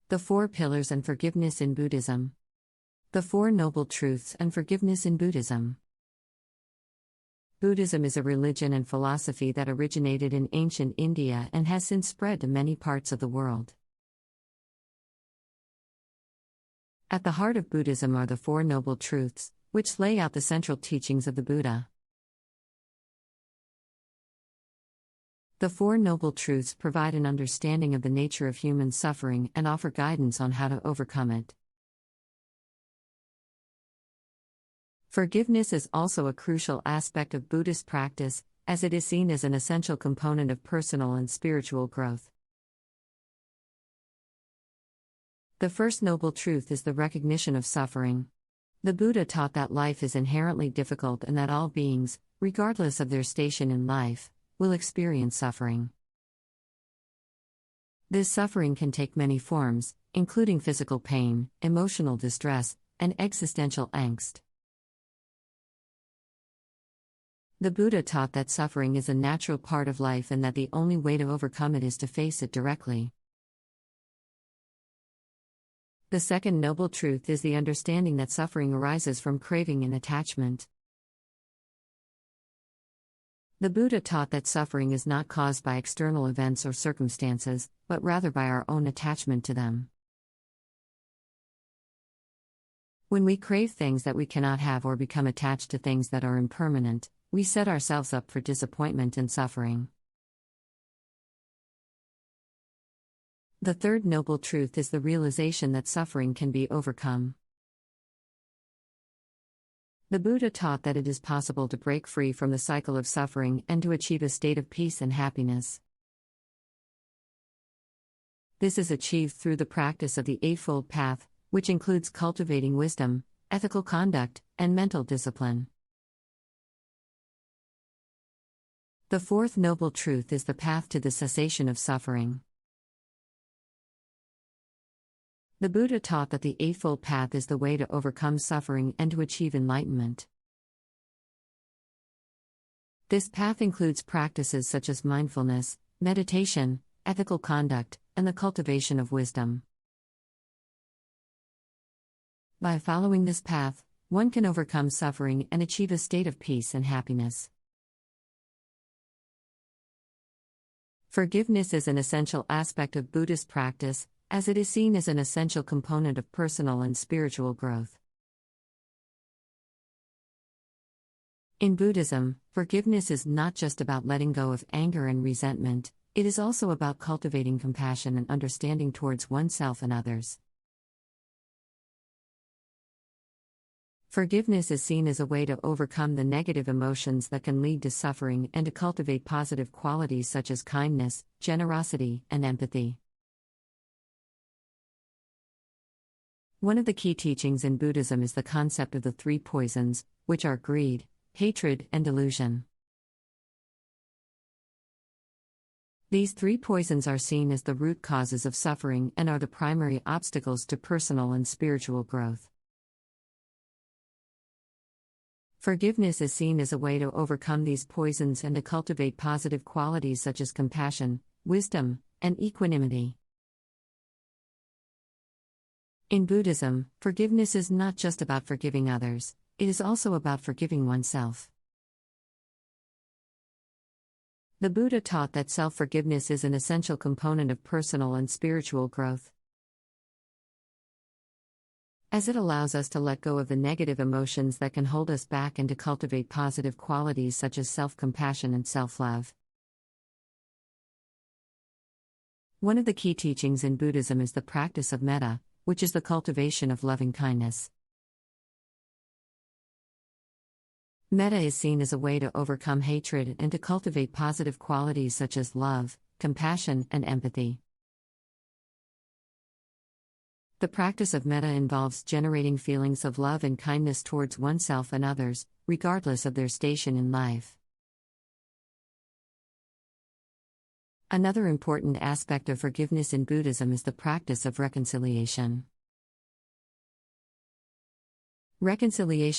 The Four Pillars and Forgiveness in Buddhism. The Four Noble Truths and Forgiveness in Buddhism. Buddhism is a religion and philosophy that originated in ancient India and has since spread to many parts of the world. At the heart of Buddhism are the Four Noble Truths, which lay out the central teachings of the Buddha. The Four Noble Truths provide an understanding of the nature of human suffering and offer guidance on how to overcome it. Forgiveness is also a crucial aspect of Buddhist practice, as it is seen as an essential component of personal and spiritual growth. The first noble truth is the recognition of suffering. The Buddha taught that life is inherently difficult and that all beings, regardless of their station in life, will experience suffering. This suffering can take many forms, including physical pain, emotional distress, and existential angst. The Buddha taught that suffering is a natural part of life and that the only way to overcome it is to face it directly. The second noble truth is the understanding that suffering arises from craving and attachment. The Buddha taught that suffering is not caused by external events or circumstances, but rather by our own attachment to them. When we crave things that we cannot have or become attached to things that are impermanent, we set ourselves up for disappointment and suffering. The third noble truth is the realization that suffering can be overcome. The Buddha taught that it is possible to break free from the cycle of suffering and to achieve a state of peace and happiness. This is achieved through the practice of the Eightfold Path, which includes cultivating wisdom, ethical conduct, and mental discipline. The fourth noble truth is the path to the cessation of suffering. The Buddha taught that the Eightfold Path is the way to overcome suffering and to achieve enlightenment. This path includes practices such as mindfulness, meditation, ethical conduct, and the cultivation of wisdom. By following this path, one can overcome suffering and achieve a state of peace and happiness. Forgiveness is an essential aspect of Buddhist practice, as it is seen as an essential component of personal and spiritual growth. In Buddhism, forgiveness is not just about letting go of anger and resentment, it is also about cultivating compassion and understanding towards oneself and others. Forgiveness is seen as a way to overcome the negative emotions that can lead to suffering and to cultivate positive qualities such as kindness, generosity, and empathy. One of the key teachings in Buddhism is the concept of the three poisons, which are greed, hatred, and delusion. These three poisons are seen as the root causes of suffering and are the primary obstacles to personal and spiritual growth. Forgiveness is seen as a way to overcome these poisons and to cultivate positive qualities such as compassion, wisdom, and equanimity. In Buddhism, forgiveness is not just about forgiving others, it is also about forgiving oneself. The Buddha taught that self-forgiveness is an essential component of personal and spiritual growth, as it allows us to let go of the negative emotions that can hold us back and to cultivate positive qualities such as self-compassion and self-love. One of the key teachings in Buddhism is the practice of metta, which is the cultivation of loving kindness. Metta is seen as a way to overcome hatred and to cultivate positive qualities such as love, compassion, and empathy. The practice of metta involves generating feelings of love and kindness towards oneself and others, regardless of their station in life. Another important aspect of forgiveness in Buddhism is the practice of reconciliation. Reconciliation